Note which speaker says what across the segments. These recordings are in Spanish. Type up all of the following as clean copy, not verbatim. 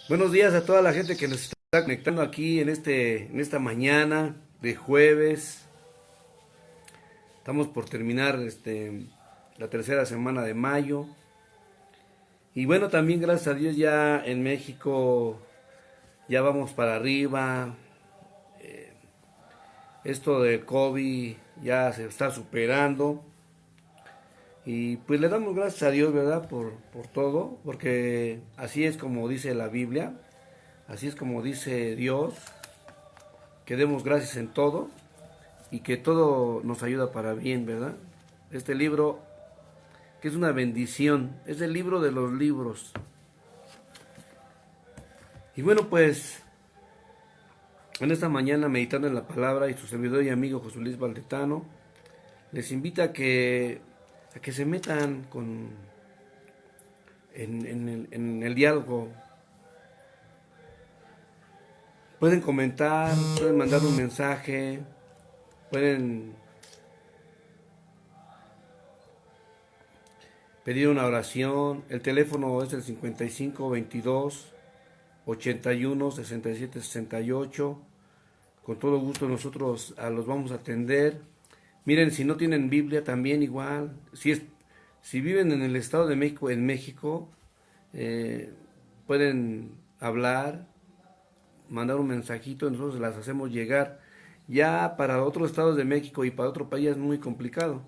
Speaker 1: Buenos días a toda la gente que nos está conectando aquí en esta mañana de jueves. Estamos por terminar la tercera semana de mayo. Y bueno, también gracias a Dios ya en México ya vamos para arriba. Esto del COVID ya se está superando. Y pues le damos gracias a Dios, ¿verdad? Por todo, porque así es como dice la Biblia, así es como dice Dios, que demos gracias en todo y que todo nos ayuda para bien, ¿verdad? Este libro, que es una bendición, es el libro de los libros. Y bueno, pues en esta mañana meditando en la palabra y su servidor y amigo José Luis Valdetano, les invita a que se metan en el diálogo. Pueden comentar, pueden mandar un mensaje, pueden pedir una oración. El teléfono es el 55 22 81 67 68. Con todo gusto nosotros los vamos a atender. Miren, si no tienen Biblia también igual. Si viven en el Estado de México, en México, pueden hablar, mandar un mensajito, nosotros las hacemos llegar. Ya para otros estados de México y para otro país es muy complicado.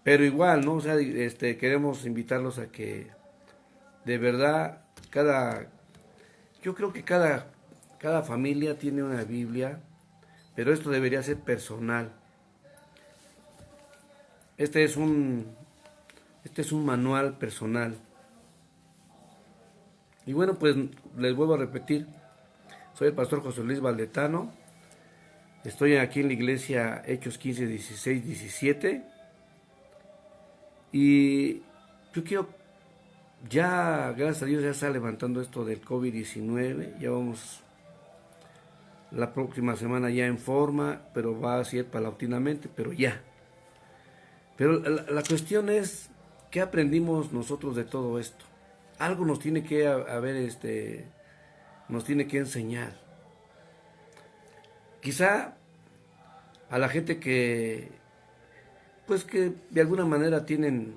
Speaker 1: Pero igual, ¿no? O sea, queremos invitarlos a que de verdad yo creo que cada familia tiene una Biblia, pero esto debería ser personal. Este es un, este es un manual personal. Y bueno, pues les vuelvo a repetir, soy el pastor José Luis Valdetano, estoy aquí en la iglesia Hechos 15, 16, 17, y yo quiero, ya gracias a Dios ya está levantando esto del COVID-19, ya vamos la próxima semana ya en forma, pero va a ser paulatinamente, pero ya. Pero la cuestión es, ¿qué aprendimos nosotros de todo esto? Algo nos tiene que haber, nos tiene que enseñar. Quizá a la gente pues que de alguna manera tienen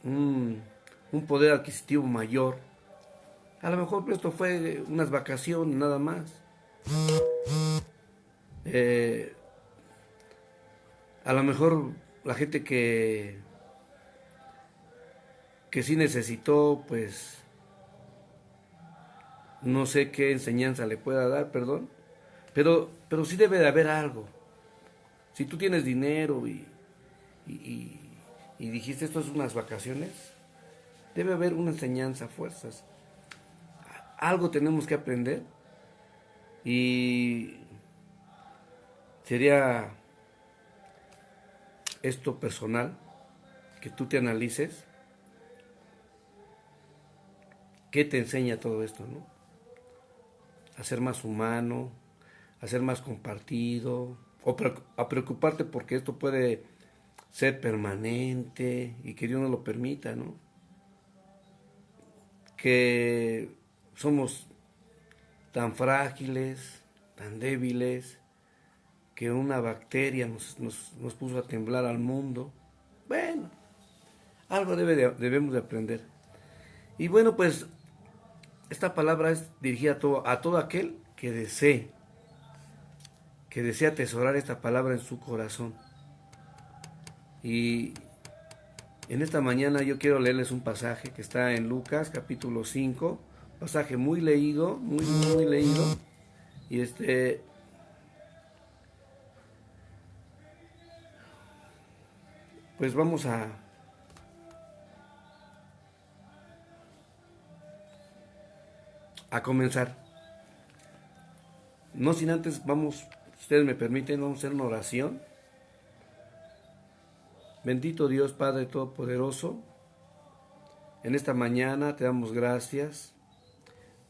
Speaker 1: un, un poder adquisitivo mayor, a lo mejor esto fue unas vacaciones nada más. Eh, a lo mejor la gente que sí necesitó, pues no sé qué enseñanza le pueda dar, perdón, pero sí debe de haber algo. Si tú tienes dinero y, y, y dijiste esto es unas vacaciones, debe haber una enseñanza, fuerzas. Algo tenemos que aprender y sería esto personal, que tú te analices, qué te enseña todo esto, ¿no? A ser más humano, a ser más compartido, o a preocuparte porque esto puede ser permanente y que Dios no lo permita, ¿no? Que somos tan frágiles, tan débiles, que una bacteria nos puso a temblar al mundo. Bueno, algo debemos de aprender. Y bueno, pues esta palabra es dirigida a todo aquel que desea atesorar esta palabra en su corazón. Y en esta mañana yo quiero leerles un pasaje que está en Lucas capítulo 5, pasaje muy leído, muy leído. Y pues vamos a comenzar. No sin antes, vamos, si ustedes me permiten, vamos a hacer una oración. Bendito Dios Padre Todopoderoso, en esta mañana te damos gracias.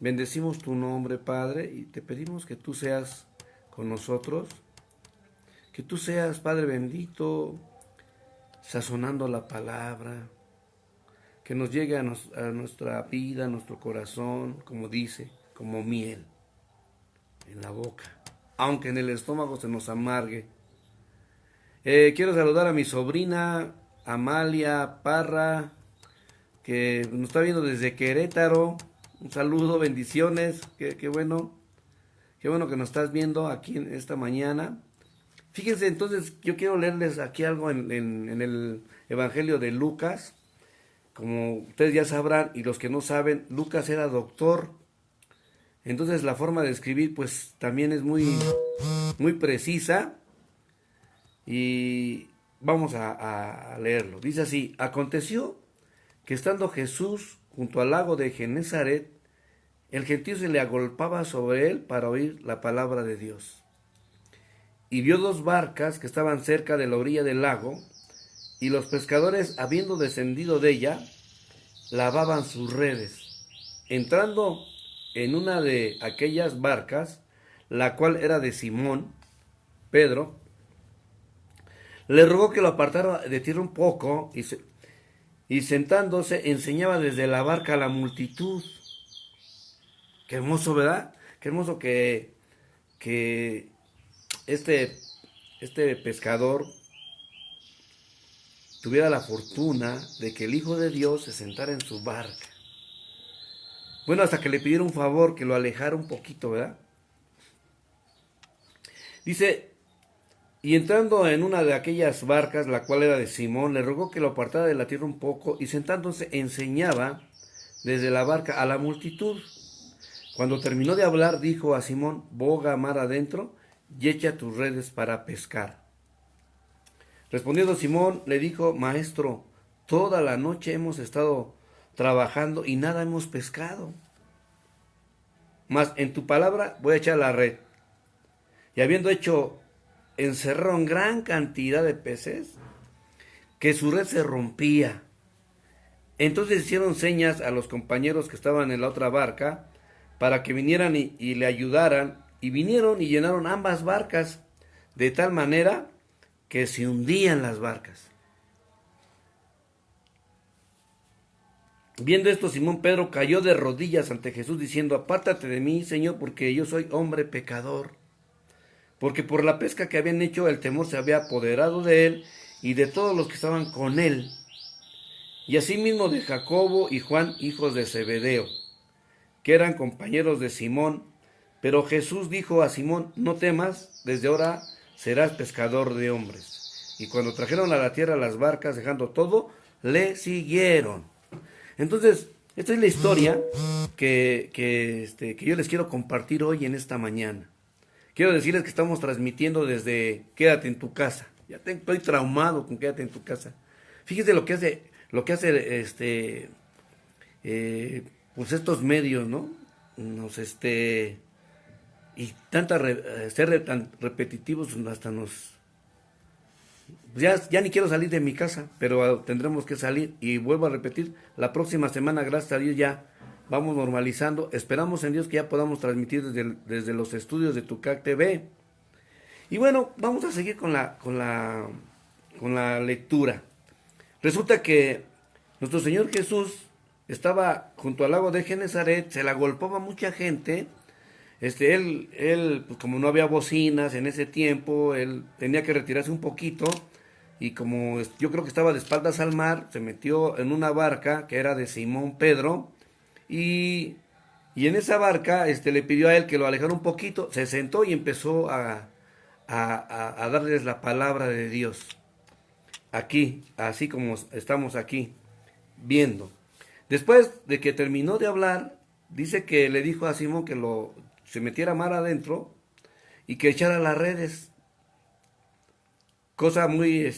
Speaker 1: Bendecimos tu nombre, Padre, y te pedimos que tú seas con nosotros, que tú seas, Padre bendito, sazonando la palabra, que nos llegue a nuestra vida, a nuestro corazón, como dice, como miel en la boca, aunque en el estómago se nos amargue. Quiero saludar a mi sobrina Amalia Parra, que nos está viendo desde Querétaro. Un saludo, bendiciones, qué bueno que nos estás viendo aquí en esta mañana. Fíjense, entonces yo quiero leerles aquí algo en el Evangelio de Lucas. Como ustedes ya sabrán, y los que no saben, Lucas era doctor. Entonces la forma de escribir pues también es muy precisa. Y vamos a leerlo. Dice así: aconteció que estando Jesús junto al lago de Genezaret, el gentío se le agolpaba sobre él para oír la palabra de Dios. Y vio dos barcas que estaban cerca de la orilla del lago, y los pescadores, habiendo descendido de ella, lavaban sus redes. Entrando en una de aquellas barcas, la cual era de Simón, Pedro, le rogó que lo apartara de tierra un poco, y sentándose enseñaba desde la barca a la multitud. Qué hermoso, ¿verdad? Qué hermoso que este pescador tuviera la fortuna de que el Hijo de Dios se sentara en su barca. Bueno, hasta que le pidiera un favor, que lo alejara un poquito, ¿verdad? Dice: y entrando en una de aquellas barcas, la cual era de Simón, le rogó que lo apartara de la tierra un poco, y sentándose enseñaba desde la barca a la multitud. Cuando terminó de hablar, dijo a Simón: boga mar adentro y echa tus redes para pescar. Respondiendo Simón, le dijo: Maestro, toda la noche hemos estado trabajando y nada hemos pescado. Mas en tu palabra voy a echar la red. Y habiendo hecho, encerraron gran cantidad de peces, que su red se rompía. Entonces hicieron señas a los compañeros que estaban en la otra barca, para que vinieran y le ayudaran, y vinieron y llenaron ambas barcas, de tal manera que se hundían las barcas. Viendo esto, Simón Pedro cayó de rodillas ante Jesús, diciendo: apártate de mí, Señor, porque yo soy hombre pecador. Porque por la pesca que habían hecho, el temor se había apoderado de él y de todos los que estaban con él, y asimismo de Jacobo y Juan, hijos de Zebedeo, que eran compañeros de Simón. Pero Jesús dijo a Simón: no temas, desde ahora serás pescador de hombres. Y cuando trajeron a la tierra las barcas, dejando todo, le siguieron. Entonces, esta es la historia que yo les quiero compartir hoy en esta mañana. Quiero decirles que estamos transmitiendo desde Quédate en tu casa. Estoy traumado con Quédate en tu casa. Fíjense lo que hace pues estos medios, ¿no? Y ser tan repetitivos hasta ya ni quiero salir de mi casa, pero tendremos que salir. Y vuelvo a repetir, la próxima semana, gracias a Dios, ya vamos normalizando. Esperamos en Dios que ya podamos transmitir desde los estudios de Tucac TV. Y bueno, vamos a seguir con la lectura. Resulta que nuestro Señor Jesús estaba junto al lago de Genezaret, se la golpeaba mucha gente. Él, pues como no había bocinas en ese tiempo, él tenía que retirarse un poquito, y como yo creo que estaba de espaldas al mar, se metió en una barca que era de Simón Pedro, y en esa barca le pidió a él que lo alejara un poquito, se sentó y empezó a darles la palabra de Dios. Aquí, así como estamos aquí, viendo. Después de que terminó de hablar, dice que le dijo a Simón que se metiera mar adentro y que echara las redes. Cosa muy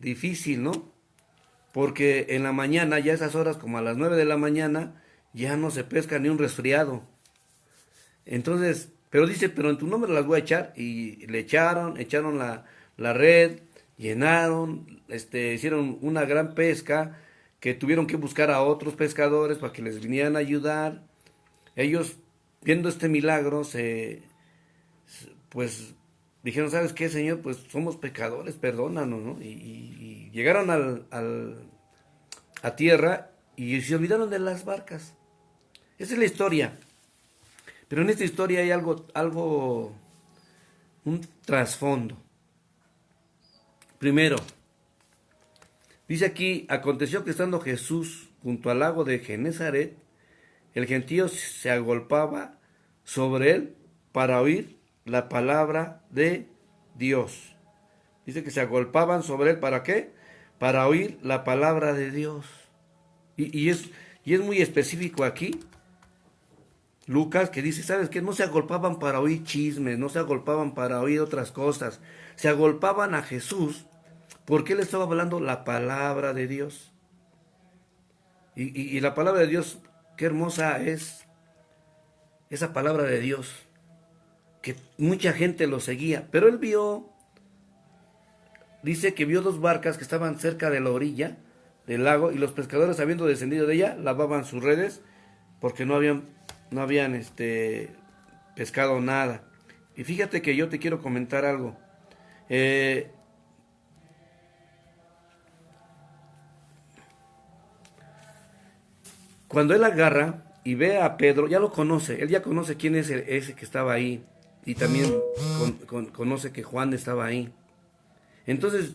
Speaker 1: difícil, ¿no? Porque en la mañana, ya a esas horas, como a las 9 de la mañana, ya no se pesca ni un resfriado. Entonces, pero en tu nombre las voy a echar. Y le echaron la red, llenaron, hicieron una gran pesca, que tuvieron que buscar a otros pescadores para que les vinieran a ayudar. Ellos, viendo este milagro, pues dijeron: ¿sabes qué, Señor? Pues somos pecadores, perdónanos, ¿no? Y llegaron a tierra, y se olvidaron de las barcas. Esa es la historia. Pero en esta historia hay un trasfondo. Primero, dice aquí, aconteció que estando Jesús junto al lago de Genezaret, el gentío se agolpaba sobre él para oír la palabra de Dios. Dice que se agolpaban sobre él, ¿para qué? Para oír la palabra de Dios. Y es muy específico aquí, Lucas, que dice, ¿sabes qué? No se agolpaban para oír chismes, no se agolpaban para oír otras cosas. Se agolpaban a Jesús porque él estaba hablando la palabra de Dios. Y la palabra de Dios, qué hermosa es esa palabra de Dios, que mucha gente lo seguía. Pero él dice que vio dos barcas que estaban cerca de la orilla del lago y los pescadores, habiendo descendido de ella, lavaban sus redes porque no habían pescado nada. Y fíjate que yo te quiero comentar algo. Cuando él agarra y ve a Pedro, ya lo conoce, él ya conoce quién es ese que estaba ahí, y también conoce que Juan estaba ahí. Entonces,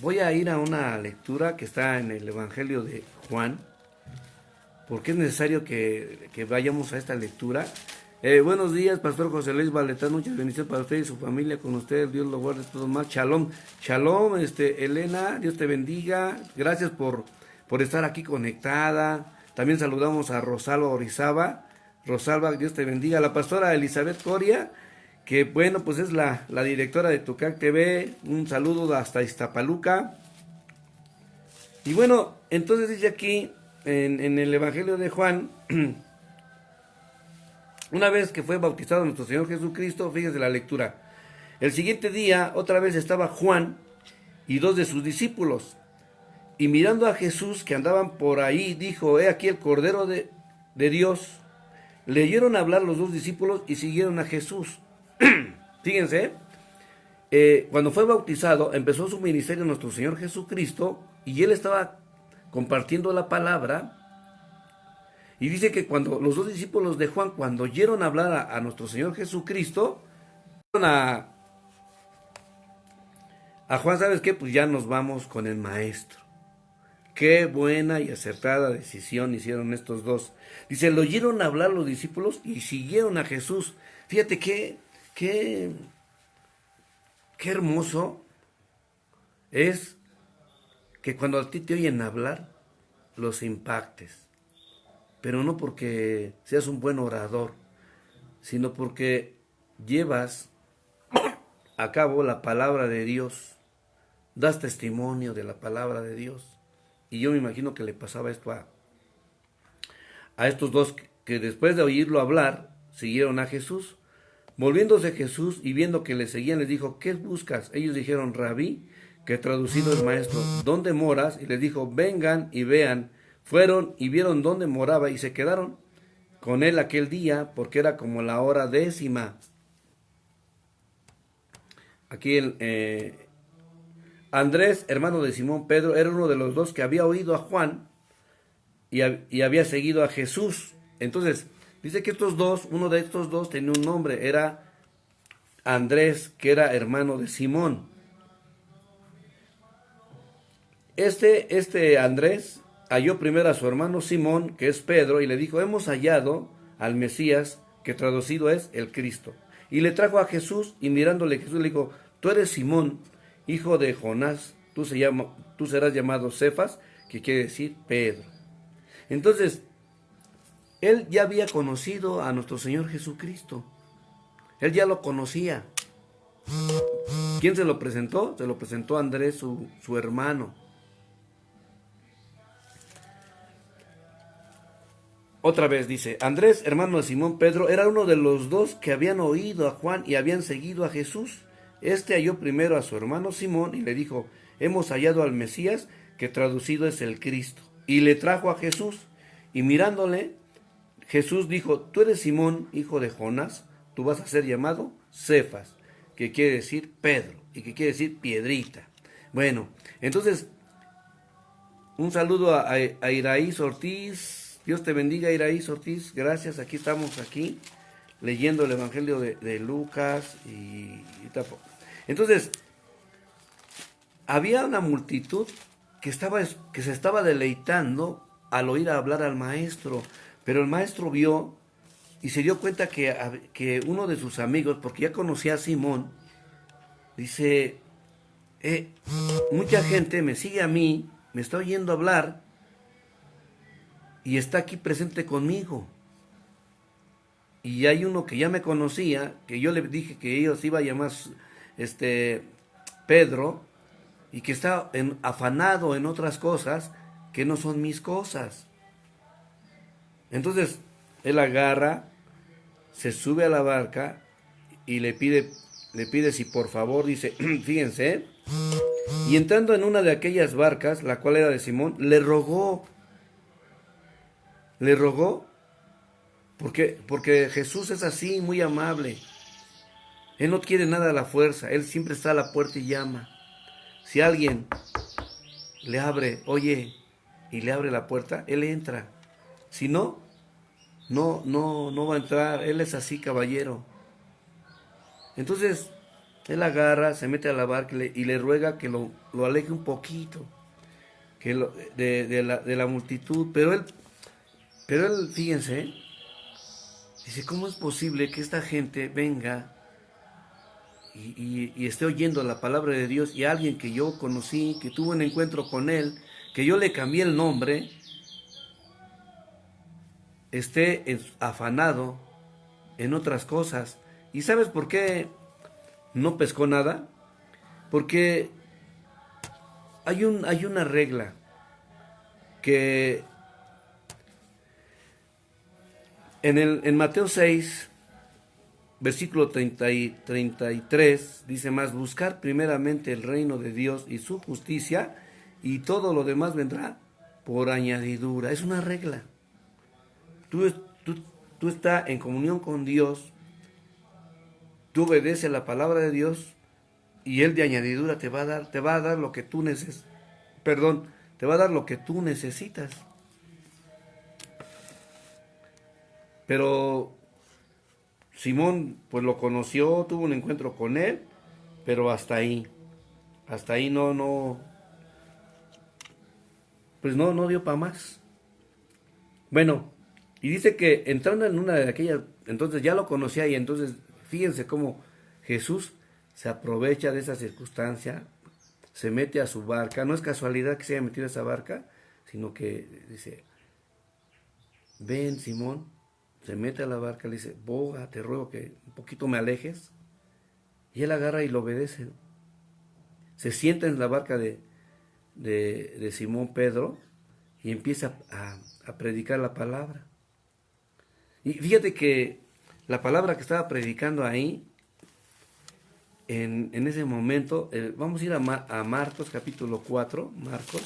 Speaker 1: voy a ir a una lectura que está en el Evangelio de Juan, porque es necesario que vayamos a esta lectura. Buenos días, Pastor José Luis Valetán, muchas bendiciones para usted y su familia, con usted, Dios lo guarde todo mal. Shalom, shalom, Elena, Dios te bendiga, gracias por estar aquí conectada. También saludamos a Rosalba Orizaba. Rosalba, Dios te bendiga. La pastora Elizabeth Coria, que bueno, pues es la directora de Tucac TV. Un saludo hasta Iztapaluca. Y bueno, entonces dice aquí en el Evangelio de Juan, una vez que fue bautizado nuestro Señor Jesucristo, fíjese la lectura. El siguiente día, otra vez estaba Juan y dos de sus discípulos. Y mirando a Jesús que andaban por ahí, dijo, he aquí el Cordero de Dios. Leyeron hablar los dos discípulos y siguieron a Jesús. Fíjense, cuando fue bautizado, empezó su ministerio nuestro Señor Jesucristo, y él estaba compartiendo la palabra. Y dice que cuando los dos discípulos de Juan, cuando oyeron hablar a nuestro Señor Jesucristo, a Juan, ¿sabes qué? Pues ya nos vamos con el maestro. Qué buena y acertada decisión hicieron estos dos. Dice, lo oyeron hablar los discípulos y siguieron a Jesús. Fíjate qué hermoso es que cuando a ti te oyen hablar, los impactes. Pero no porque seas un buen orador, sino porque llevas a cabo la palabra de Dios. Das testimonio de la palabra de Dios. Y yo me imagino que le pasaba esto a estos dos que después de oírlo hablar, siguieron a Jesús. Volviéndose Jesús y viendo que le seguían, les dijo, ¿qué buscas? Ellos dijeron, Rabí, que traducido es maestro, ¿dónde moras? Y les dijo, vengan y vean. Fueron y vieron dónde moraba y se quedaron con él aquel día, porque era como la hora 10:00. Aquí Andrés, hermano de Simón Pedro, era uno de los dos que había oído a Juan y había seguido a Jesús. Entonces, dice que uno de estos dos tenía un nombre, era Andrés, que era hermano de Simón. Este Andrés halló primero a su hermano Simón, que es Pedro, y le dijo, hemos hallado al Mesías, que traducido es el Cristo. Y le trajo a Jesús, y mirándole Jesús le dijo, tú eres Simón, hijo de Jonás, tú serás llamado Cefas, que quiere decir Pedro. Entonces, él ya había conocido a nuestro Señor Jesucristo. Él ya lo conocía. ¿Quién se lo presentó? Se lo presentó Andrés, su hermano. Otra vez dice, Andrés, hermano de Simón Pedro, era uno de los dos que habían oído a Juan y habían seguido a Jesús. Este halló primero a su hermano Simón y le dijo, hemos hallado al Mesías, que traducido es el Cristo. Y le trajo a Jesús, y mirándole, Jesús dijo, tú eres Simón, hijo de Jonás, tú vas a ser llamado Cefas, que quiere decir Pedro, y que quiere decir piedrita. Bueno, entonces, Un saludo a Iraíz Ortiz. Dios te bendiga, Iraíz Ortiz. Gracias, aquí estamos aquí leyendo el Evangelio de Lucas entonces había una multitud que se estaba deleitando al oír hablar al maestro, pero el maestro vio y se dio cuenta que uno de sus amigos, porque ya conocía a Simón, dice, mucha gente me sigue a mí, me está oyendo hablar y está aquí presente conmigo. Y hay uno que ya me conocía, que yo le dije que ellos iba a llamar Pedro, y que está afanado en otras cosas que no son mis cosas. Entonces él agarra, se sube a la barca y le pide si por favor, dice, fíjense, y entrando en una de aquellas barcas, la cual era de Simón, le rogó, porque Jesús es así, muy amable. Él no quiere nada a la fuerza, Él siempre está a la puerta y llama. Si alguien le abre, oye, y le abre la puerta, Él entra. Si no, no va a entrar. Él es así, caballero. Entonces, él agarra, se mete a la barca y le ruega que lo aleje un poquito de la multitud. Pero él, fíjense, dice, ¿cómo es posible que esta gente venga y esté oyendo la palabra de Dios y alguien que yo conocí, que tuve un encuentro con él, que yo le cambié el nombre, esté afanado en otras cosas? ¿Y sabes por qué no pescó nada? Porque hay una regla que en Mateo 6, versículo 33, dice más, buscar primeramente el reino de Dios y su justicia, y todo lo demás vendrá por añadidura. Es una regla. Tú estás en comunión con Dios, tú obedeces la palabra de Dios, y Él de añadidura te va a dar lo que tú te va a dar lo que tú necesitas. Pero Simón pues lo conoció, tuvo un encuentro con él, pero hasta ahí no dio para más. Bueno, y dice que entrando en una de aquellas, entonces ya lo conocía, y entonces fíjense cómo Jesús se aprovecha de esa circunstancia, se mete a su barca. No es casualidad que se haya metido a esa barca, sino que dice, ven Simón, se mete a la barca, le dice, boga, te ruego que un poquito me alejes, y él agarra y lo obedece. Se sienta en la barca de Simón Pedro y empieza a predicar la palabra. Y fíjate que la palabra que estaba predicando ahí, en ese momento, vamos a ir a Marcos capítulo 4, Marcos,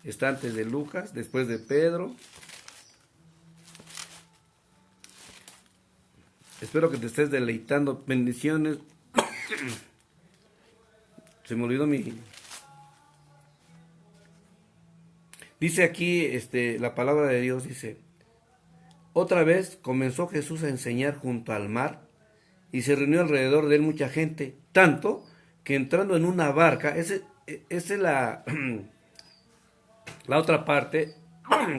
Speaker 1: está antes de Lucas, después de Pedro. Espero que te estés deleitando. Bendiciones. Se me olvidó Dice aquí la palabra de Dios, dice, otra vez comenzó Jesús a enseñar junto al mar, y se reunió alrededor de él mucha gente, tanto que entrando en una barca, esa es la otra parte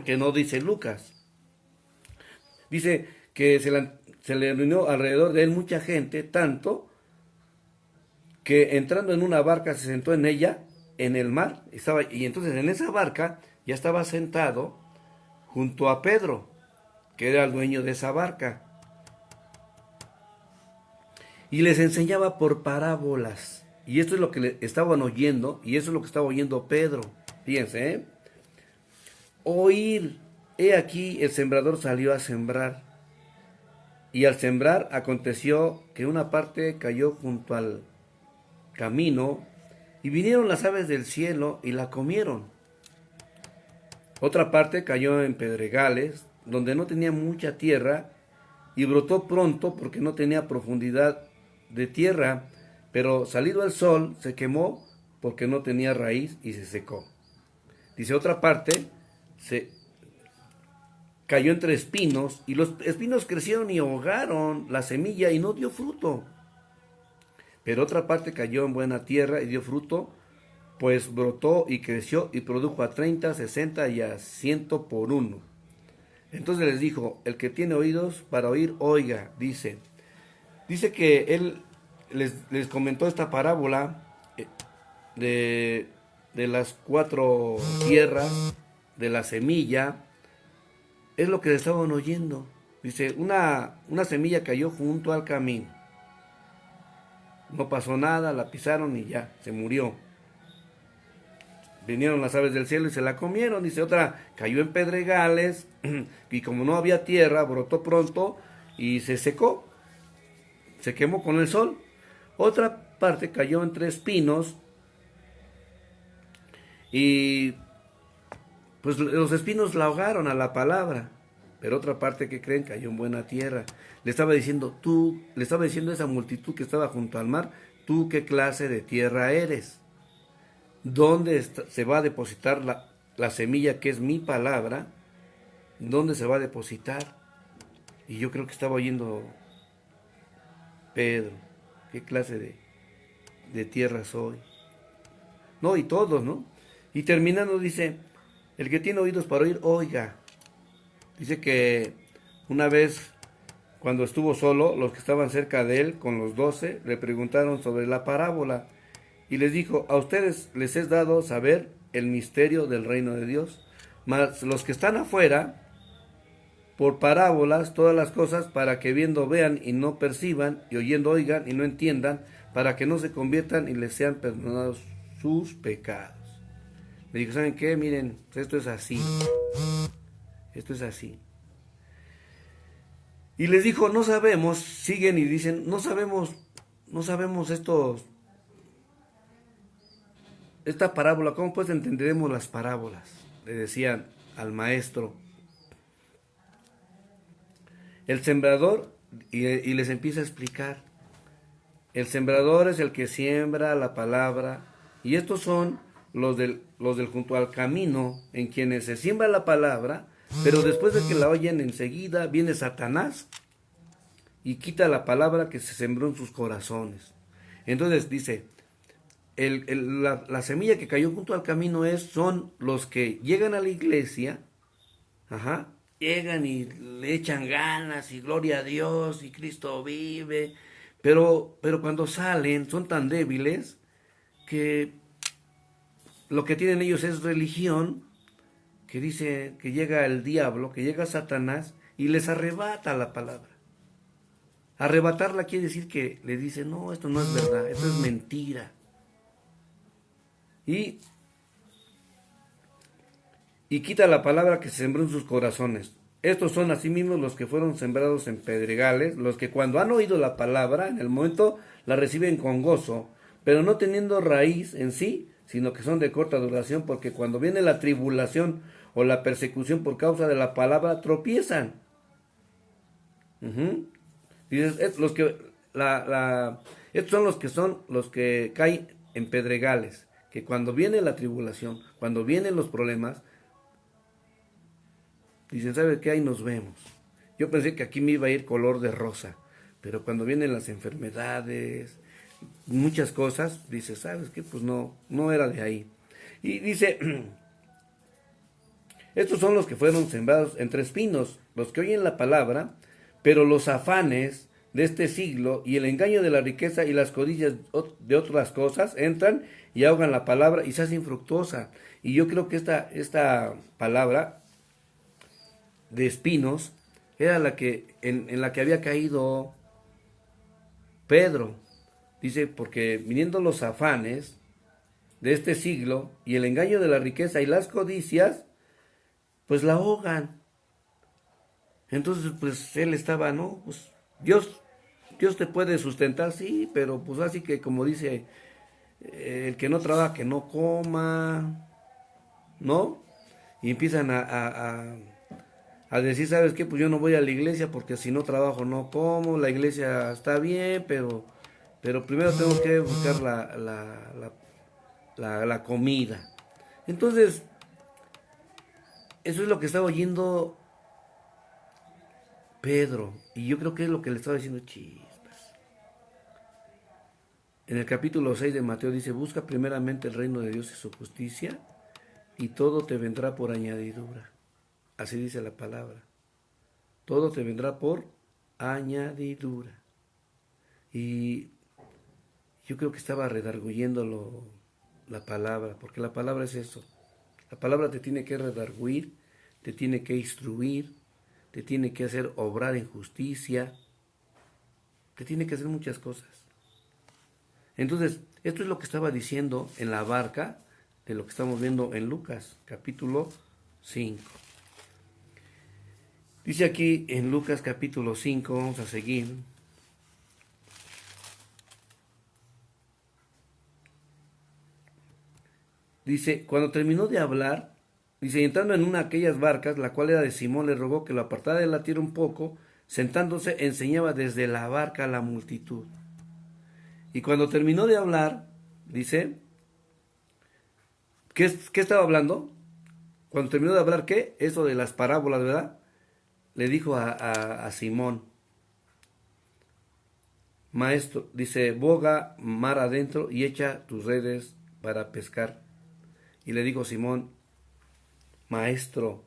Speaker 1: que no dice Lucas. Dice que se le reunió alrededor de él mucha gente, tanto que entrando en una barca se sentó en ella, en el mar, y entonces en esa barca ya estaba sentado junto a Pedro, que era el dueño de esa barca, y les enseñaba por parábolas. Y esto es lo que le estaban oyendo, y eso es lo que estaba oyendo Pedro. Fíjense, oír, he aquí el sembrador salió a sembrar, y al sembrar aconteció que una parte cayó junto al camino, y vinieron las aves del cielo y la comieron. Otra parte cayó en pedregales, donde no tenía mucha tierra, y brotó pronto porque no tenía profundidad de tierra, pero salido el sol se quemó porque no tenía raíz y se secó. Dice, otra parte se cayó entre espinos, y los espinos crecieron y ahogaron la semilla y no dio fruto. Pero otra parte cayó en buena tierra y dio fruto, pues brotó y creció y produjo a 30, 60 y a 100 por uno. Entonces les dijo, el que tiene oídos para oír, oiga, dice que él les comentó esta parábola de las 4 tierras, de la semilla. Es lo que estaban oyendo. Dice, una semilla cayó junto al camino. No pasó nada, la pisaron y ya, se murió. Vinieron las aves del cielo y se la comieron. Dice, otra cayó en pedregales y como no había tierra, brotó pronto y se secó. Se quemó con el sol. Otra parte cayó entre espinos y pues los espinos la ahogaron a la palabra. Pero otra parte, que creen, cayó en buena tierra. Le estaba diciendo a esa multitud que estaba junto al mar, tú qué clase de tierra eres. ¿Dónde se va a depositar la semilla que es mi palabra? ¿Dónde se va a depositar? Y yo creo que estaba oyendo Pedro, qué clase de tierra soy. No, y todos, ¿no? Y terminando dice, el que tiene oídos para oír, oiga. Dice que una vez, cuando estuvo solo, los que estaban cerca de él, con los 12, le preguntaron sobre la parábola. Y les dijo, a ustedes les es dado saber el misterio del reino de Dios. Mas los que están afuera, por parábolas, todas las cosas, para que viendo vean y no perciban, y oyendo oigan y no entiendan, para que no se conviertan y les sean perdonados sus pecados. Le dijo, ¿saben qué? Miren, esto es así. Esto es así. Y les dijo, no sabemos, siguen y dicen, no sabemos esta parábola, ¿cómo pues entenderemos las parábolas? Le decían al maestro. El sembrador, y les empieza a explicar, el sembrador es el que siembra la palabra, y estos son los del junto al camino, en quienes se siembra la palabra, pero después de que la oyen enseguida viene Satanás y quita la palabra que se sembró en sus corazones. Entonces dice, la semilla que cayó junto al camino son los que llegan a la iglesia, llegan y le echan ganas y gloria a Dios y Cristo vive, pero cuando salen son tan débiles que lo que tienen ellos es religión, que dice que llega el diablo, que llega Satanás y les arrebata la palabra. Arrebatarla quiere decir que le dice, no, esto no es verdad, esto es mentira. Y quita la palabra que se sembró en sus corazones. Estos son asimismo los que fueron sembrados en pedregales, los que cuando han oído la palabra, en el momento la reciben con gozo, pero no teniendo raíz en sí, sino que son de corta duración, porque cuando viene la tribulación o la persecución por causa de la palabra, tropiezan. Dices, estos son los que caen en pedregales, que cuando viene la tribulación, cuando vienen los problemas, dicen, ¿sabe qué? Ahí nos vemos. Yo pensé que aquí me iba a ir color de rosa, pero cuando vienen las enfermedades, muchas cosas, dice, ¿sabes qué? Pues no era de ahí. Y dice, estos son los que fueron sembrados entre espinos, los que oyen la palabra, pero los afanes de este siglo y el engaño de la riqueza y las codicias de otras cosas entran y ahogan la palabra y se hace infructuosa. Y yo creo que esta palabra de espinos era la que en la que había caído Pedro. Dice, porque viniendo los afanes de este siglo y el engaño de la riqueza y las codicias, pues la ahogan. Entonces, pues él estaba, ¿no? Pues Dios te puede sustentar, sí, pero pues así que como dice, el que no trabaja, que no coma, ¿no? Y empiezan a decir, ¿sabes qué? Pues yo no voy a la iglesia porque si no trabajo no como, la iglesia está bien, pero primero tengo que buscar la comida. Entonces, eso es lo que estaba oyendo Pedro. Y yo creo que es lo que le estaba diciendo Chispas. En el capítulo 6 de Mateo dice, busca primeramente el reino de Dios y su justicia, y todo te vendrá por añadidura. Así dice la palabra. Todo te vendrá por añadidura. Y yo creo que estaba redarguyéndolo la palabra, porque la palabra es eso. La palabra te tiene que redarguir, te tiene que instruir, te tiene que hacer obrar en justicia, te tiene que hacer muchas cosas. Entonces, esto es lo que estaba diciendo en la barca de lo que estamos viendo en Lucas, capítulo 5. Dice aquí en Lucas capítulo 5, vamos a seguir. Dice, cuando terminó de hablar, dice, entrando en una de aquellas barcas, la cual era de Simón, le rogó que lo apartara de la tierra un poco, sentándose enseñaba desde la barca a la multitud. Y cuando terminó de hablar, dice, ¿qué estaba hablando? Cuando terminó de hablar, ¿qué? Eso de las parábolas, ¿verdad? Le dijo a Simón, maestro, dice, boga mar adentro y echa tus redes para pescar. Y le dijo Simón, maestro,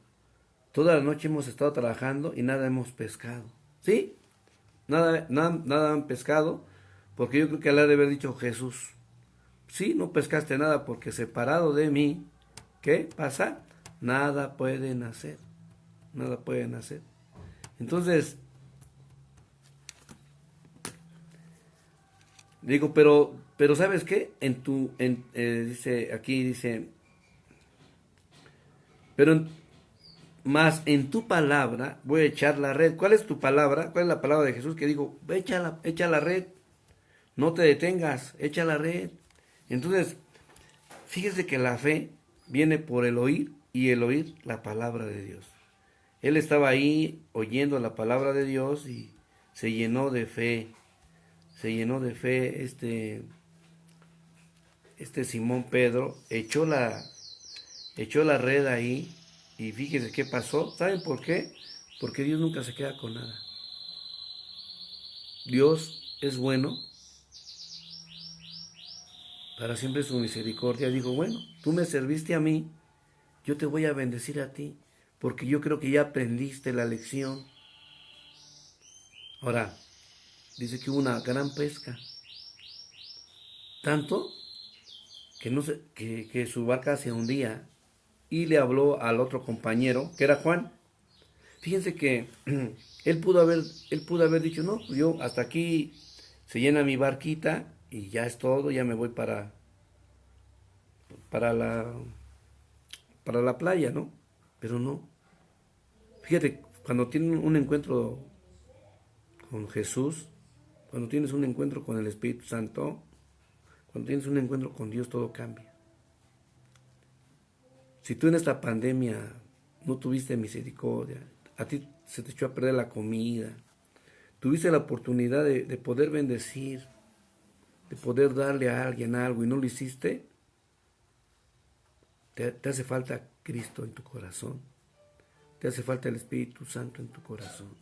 Speaker 1: toda la noche hemos estado trabajando y nada hemos pescado. ¿Sí? Nada han pescado, porque yo creo que le ha de haber dicho Jesús, sí, no pescaste nada porque separado de mí, ¿qué pasa? Nada pueden hacer, nada pueden hacer. Entonces, digo, pero ¿sabes qué? Dice, aquí dice, pero más en tu palabra voy a echar la red. ¿Cuál es tu palabra? ¿Cuál es la palabra de Jesús que dijo, echa la red, no te detengas, echa la red? Entonces, fíjese que la fe viene por el oír y el oír la palabra de Dios. Él estaba ahí oyendo la palabra de Dios y se llenó de fe. Se llenó de fe este Simón Pedro, echó la red ahí y fíjense qué pasó. ¿Saben por qué? Porque Dios nunca se queda con nada. Dios es bueno, para siempre su misericordia. Dijo, bueno, tú me serviste a mí, yo te voy a bendecir a ti, porque yo creo que ya aprendiste la lección. Ahora, dice que hubo una gran pesca, tanto que, no se, que su barca se hundía, y le habló al otro compañero, que era Juan. Fíjense que él pudo haber dicho, no, yo hasta aquí se llena mi barquita y ya es todo, ya me voy para la, para la playa, ¿no? Pero no. Fíjate, cuando tienen un encuentro con Jesús, cuando tienes un encuentro con el Espíritu Santo, cuando tienes un encuentro con Dios, todo cambia. Si tú en esta pandemia no tuviste misericordia, a ti se te echó a perder la comida, tuviste la oportunidad de poder bendecir, de poder darle a alguien algo y no lo hiciste, te hace falta Cristo en tu corazón, te hace falta el Espíritu Santo en tu corazón,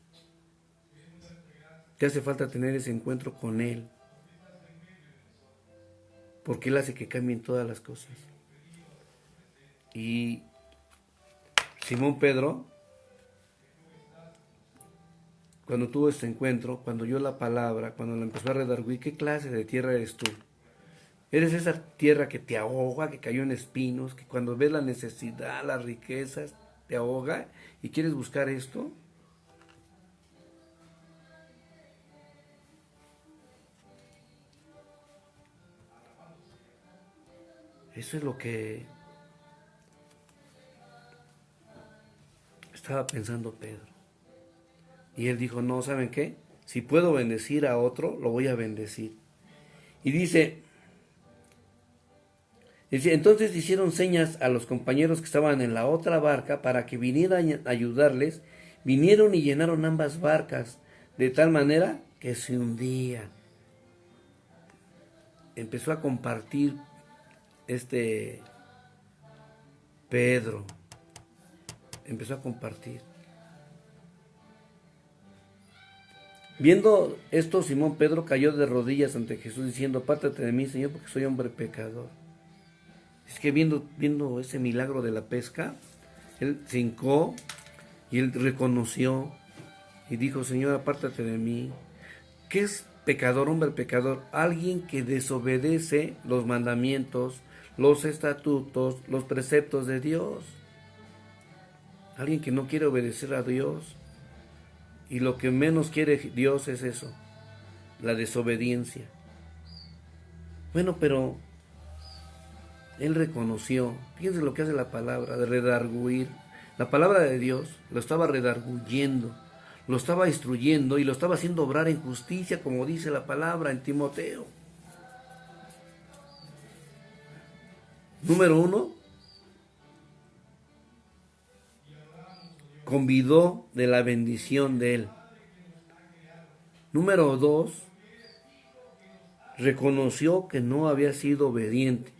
Speaker 1: te hace falta tener ese encuentro con Él, porque Él hace que cambien todas las cosas. Y Simón Pedro, cuando tuvo este encuentro, cuando oyó la palabra, cuando la empezó a redarguir, ¿qué clase de tierra eres tú? Eres esa tierra que te ahoga, que cayó en espinos, que cuando ves la necesidad, las riquezas, te ahoga y quieres buscar esto. Eso es lo que estaba pensando Pedro. Y él dijo, no, ¿saben qué? Si puedo bendecir a otro, lo voy a bendecir. Y dice, entonces hicieron señas a los compañeros que estaban en la otra barca para que vinieran a ayudarles. Vinieron y llenaron ambas barcas de tal manera que se hundían. Empezó a compartir Pedro. empezó a compartir. Viendo esto, Simón Pedro cayó de rodillas ante Jesús diciendo: apártate de mí, Señor, porque soy hombre pecador. Es que viendo ese milagro de la pesca, él se hincó y él reconoció y dijo: Señor, apártate de mí. ¿Qué es pecador, hombre pecador? Alguien que desobedece los mandamientos, los estatutos, los preceptos de Dios. Alguien que no quiere obedecer a Dios. Y lo que menos quiere Dios es eso, la desobediencia. Bueno, pero él reconoció, fíjense lo que hace la palabra, de redarguir. La palabra de Dios lo estaba redarguyendo, lo estaba instruyendo y lo estaba haciendo obrar en justicia, como dice la palabra en Timoteo. Número 1, convidó de la bendición de él. Número 2, reconoció que no había sido obediente,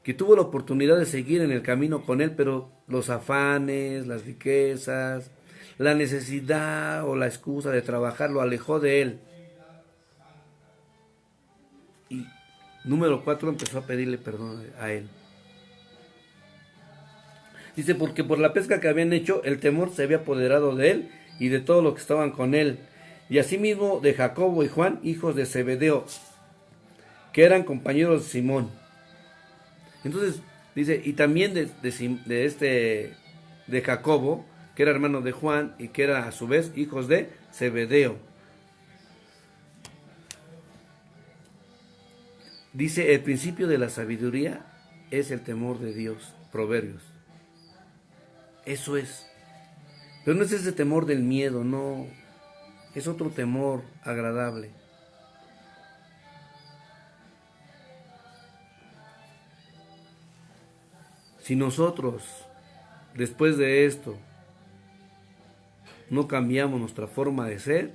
Speaker 1: que tuvo la oportunidad de seguir en el camino con él, pero los afanes, las riquezas, la necesidad o la excusa de trabajar lo alejó de él. Y número 4, empezó a pedirle perdón a él. Dice: porque por la pesca que habían hecho, el temor se había apoderado de él y de todos los que estaban con él. Y asimismo de Jacobo y Juan, hijos de Zebedeo, que eran compañeros de Simón. Entonces dice: y también de Jacobo, que era hermano de Juan y que era a su vez hijos de Zebedeo. Dice: el principio de la sabiduría es el temor de Dios. Proverbios. Eso es. Pero no es ese temor del miedo, no. Es otro temor agradable. Si nosotros, después de esto, no cambiamos nuestra forma de ser,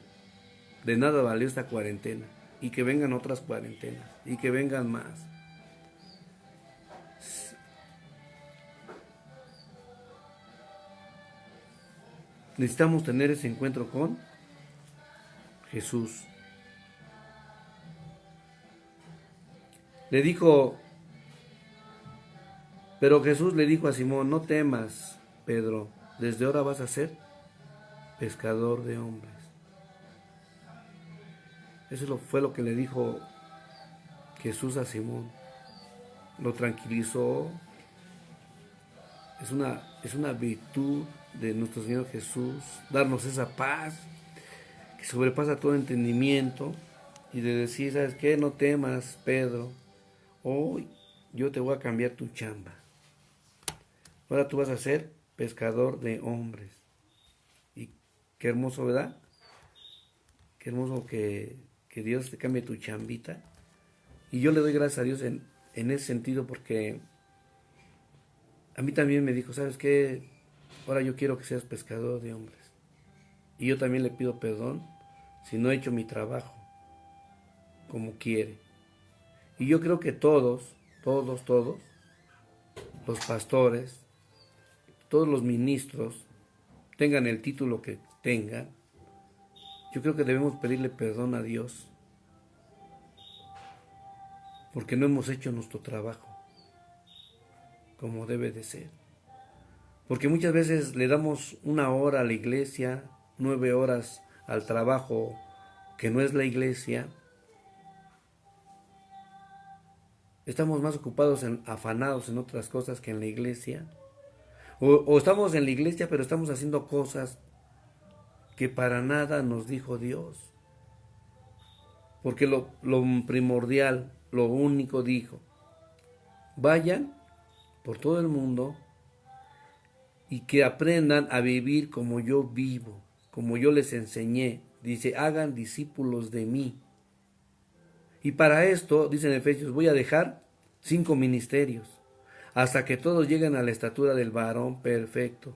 Speaker 1: de nada valió esta cuarentena. Y que vengan otras cuarentenas. Y que vengan más. Necesitamos tener ese encuentro con Jesús. Le dijo, pero Jesús le dijo a Simón: no temas, Pedro, desde ahora vas a ser pescador de hombres. Eso fue lo que le dijo Jesús a Simón. Lo tranquilizó. Es una virtud de nuestro Señor Jesús, darnos esa paz que sobrepasa todo entendimiento y de decir: ¿sabes qué? No temas, Pedro, hoy yo te voy a cambiar tu chamba. Ahora tú vas a ser pescador de hombres. Y qué hermoso, ¿verdad? Qué hermoso que Dios te cambie tu chambita. Y yo le doy gracias a Dios en ese sentido, porque a mí también me dijo: ¿sabes qué? Ahora yo quiero que seas pescador de hombres. Y yo también le pido perdón si no he hecho mi trabajo como quiere. Y yo creo que todos, los pastores, todos los ministros, tengan el título que tengan, yo creo que debemos pedirle perdón a Dios porque no hemos hecho nuestro trabajo como debe de ser. Porque muchas veces le damos 1 hora a la iglesia, 9 horas al trabajo que no es la iglesia. Estamos más ocupados afanados en otras cosas que en la iglesia. O estamos en la iglesia, pero estamos haciendo cosas que para nada nos dijo Dios. Porque lo primordial, lo único dijo: vayan por todo el mundo y que aprendan a vivir como yo vivo, como yo les enseñé. Dice: hagan discípulos de mí. Y para esto, dice en Efesios, voy a dejar 5 ministerios, hasta que todos lleguen a la estatura del varón perfecto,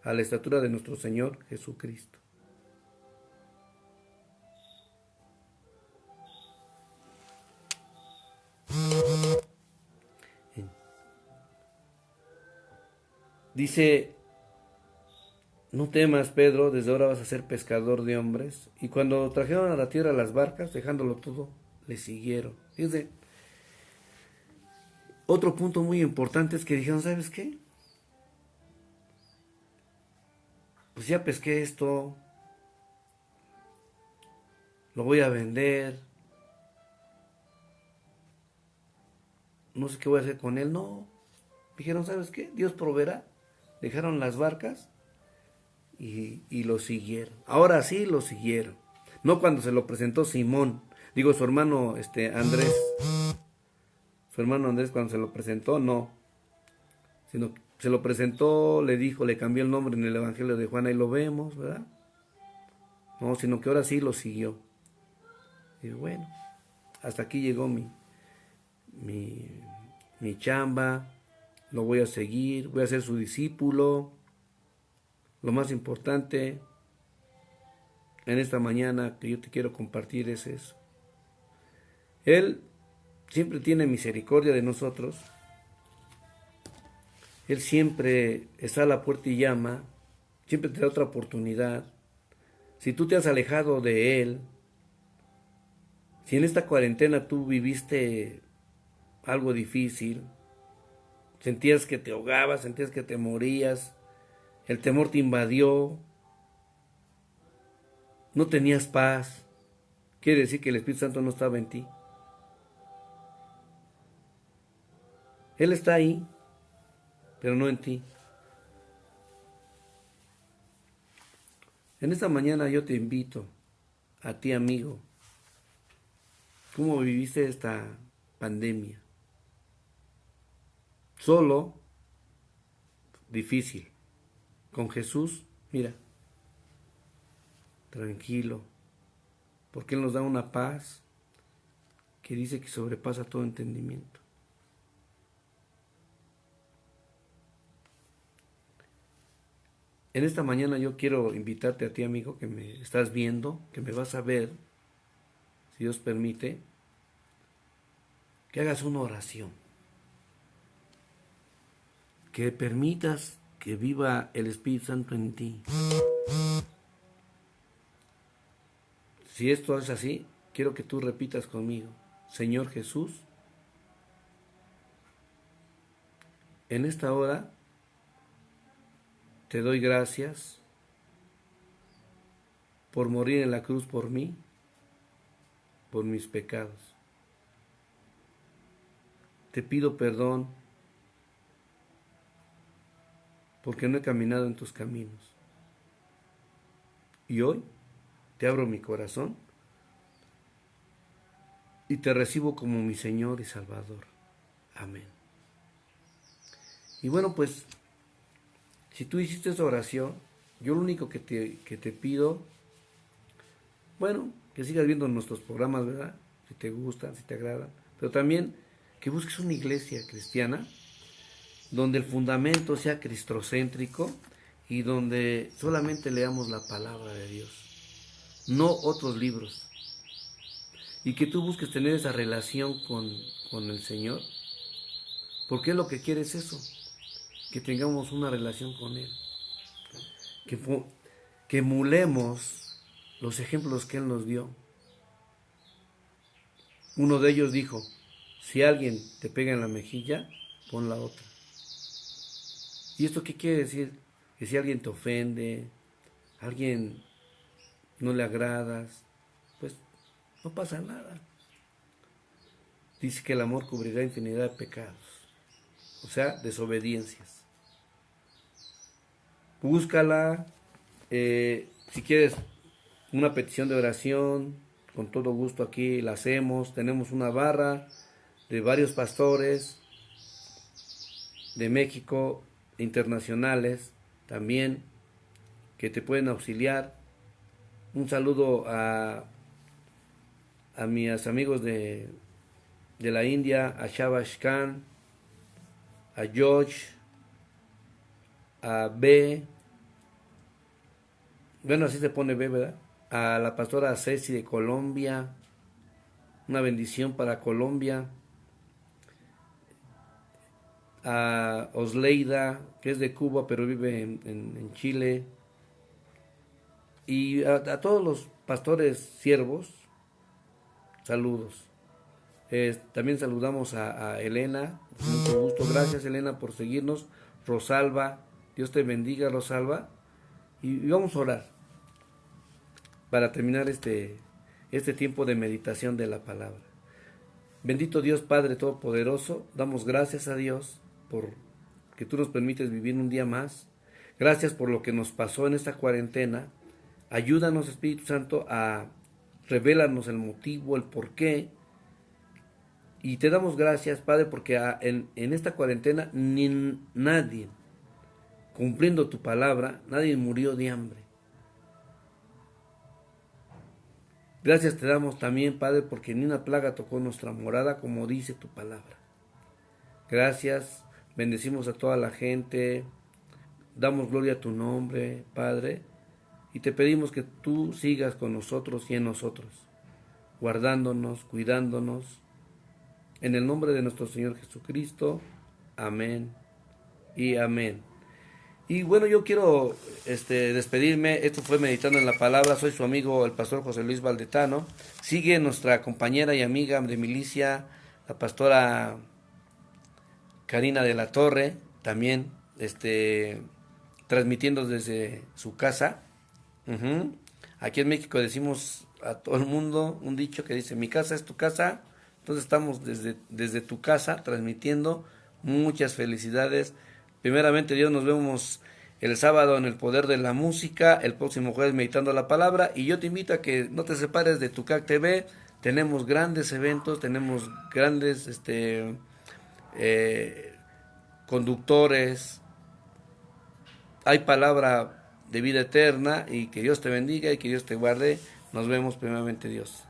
Speaker 1: a la estatura de nuestro Señor Jesucristo. Dice no temas, Pedro, desde ahora vas a ser pescador de hombres. Y cuando trajeron a la tierra las barcas, dejándolo todo, le siguieron. Fíjense, otro punto muy importante es que dijeron, ¿sabes qué? Pues ya pesqué esto, lo voy a vender, no sé qué voy a hacer con él. No, dijeron, ¿sabes qué? Dios proveerá. Dejaron las barcas y lo siguieron. Ahora sí lo siguieron. No cuando se lo presentó Simón, digo su hermano Andrés. Su hermano Andrés cuando se lo presentó, no. Sino que se lo presentó, le dijo, le cambió el nombre en el Evangelio de Juan, ahí lo vemos, ¿verdad? No, sino que ahora sí lo siguió. Y bueno, hasta aquí llegó mi, mi chamba, lo voy a seguir, voy a ser su discípulo. Lo más importante en esta mañana que yo te quiero compartir es eso. Él siempre tiene misericordia de nosotros. Él siempre está a la puerta y llama. Siempre te da otra oportunidad. Si tú te has alejado de Él, si en esta cuarentena tú viviste algo difícil, sentías que te ahogabas, sentías que te morías, el temor te invadió, no tenías paz, quiere decir que el Espíritu Santo no estaba en ti. Él está ahí, pero no en ti. En esta mañana yo te invito a ti, amigo, ¿cómo viviste esta pandemia? Solo, difícil. Con Jesús, mira, tranquilo, porque Él nos da una paz que dice que sobrepasa todo entendimiento. En esta mañana yo quiero invitarte a ti, amigo, que me estás viendo, que me vas a ver, si Dios permite, que hagas una oración, que permitas que viva el Espíritu Santo en ti. Si esto es así, quiero que tú repitas conmigo: Señor Jesús, en esta hora te doy gracias por morir en la cruz por mí, por mis pecados. Te pido perdón porque no he caminado en tus caminos. Y hoy te abro mi corazón y te recibo como mi Señor y Salvador. Amén. Y bueno, pues, si tú hiciste esa oración, yo lo único que te pido, bueno, que sigas viendo nuestros programas, ¿verdad? Si te gustan, si te agradan. Pero también que busques una iglesia cristiana donde el fundamento sea cristocéntrico y donde solamente leamos la palabra de Dios, no otros libros. Y que tú busques tener esa relación con el Señor, porque lo que quiere es eso, que tengamos una relación con Él, que emulemos los ejemplos que Él nos dio. Uno de ellos dijo: si alguien te pega en la mejilla, pon la otra. ¿Y esto qué quiere decir? Que si alguien te ofende, a alguien no le agradas, pues no pasa nada. Dice que el amor cubrirá infinidad de pecados, o sea, desobediencias. Búscala, si quieres una petición de oración, con todo gusto aquí la hacemos. Tenemos una barra de varios pastores de México, internacionales también, que te pueden auxiliar. Un saludo a mis amigos de la India, a Shabash Khan, a George, a B, bueno, así se pone B, ¿verdad? A la pastora Ceci de Colombia, una bendición para Colombia. A Osleida, que es de Cuba pero vive en Chile. Y a todos los pastores siervos, saludos. También saludamos a Elena, con mucho gusto. Gracias, Elena, por seguirnos. Rosalba, Dios te bendiga, Rosalba. Y vamos a orar para terminar este tiempo de meditación de la palabra. Bendito Dios Padre Todopoderoso, damos gracias a Dios por que tú nos permites vivir un día más. Gracias por lo que nos pasó en esta cuarentena. Ayúdanos, Espíritu Santo, a revelarnos el motivo, el porqué. Y te damos gracias, Padre, porque en esta cuarentena ni nadie, cumpliendo tu palabra, nadie murió de hambre. Gracias te damos también, Padre, porque ni una plaga tocó nuestra morada, como dice tu palabra. Gracias, bendecimos a toda la gente, damos gloria a tu nombre, Padre, y te pedimos que tú sigas con nosotros y en nosotros, guardándonos, cuidándonos. En el nombre de nuestro Señor Jesucristo, amén y amén. Y bueno, yo quiero despedirme. Esto fue Meditando en la Palabra. Soy su amigo el pastor José Luis Valdetano. Sigue nuestra compañera y amiga de milicia, la pastora Karina de la Torre, también transmitiendo desde su casa. Aquí en México decimos a todo el mundo un dicho que dice: mi casa es tu casa. Entonces estamos desde tu casa transmitiendo. Muchas felicidades. Primeramente Dios, nos vemos el sábado en el Poder de la Música, el próximo jueves Meditando la Palabra, y yo te invito a que no te separes de Tucac TV. Tenemos grandes eventos, tenemos grandes conductores, hay palabra de vida eterna, y que Dios te bendiga y que Dios te guarde. Nos vemos primeramente Dios.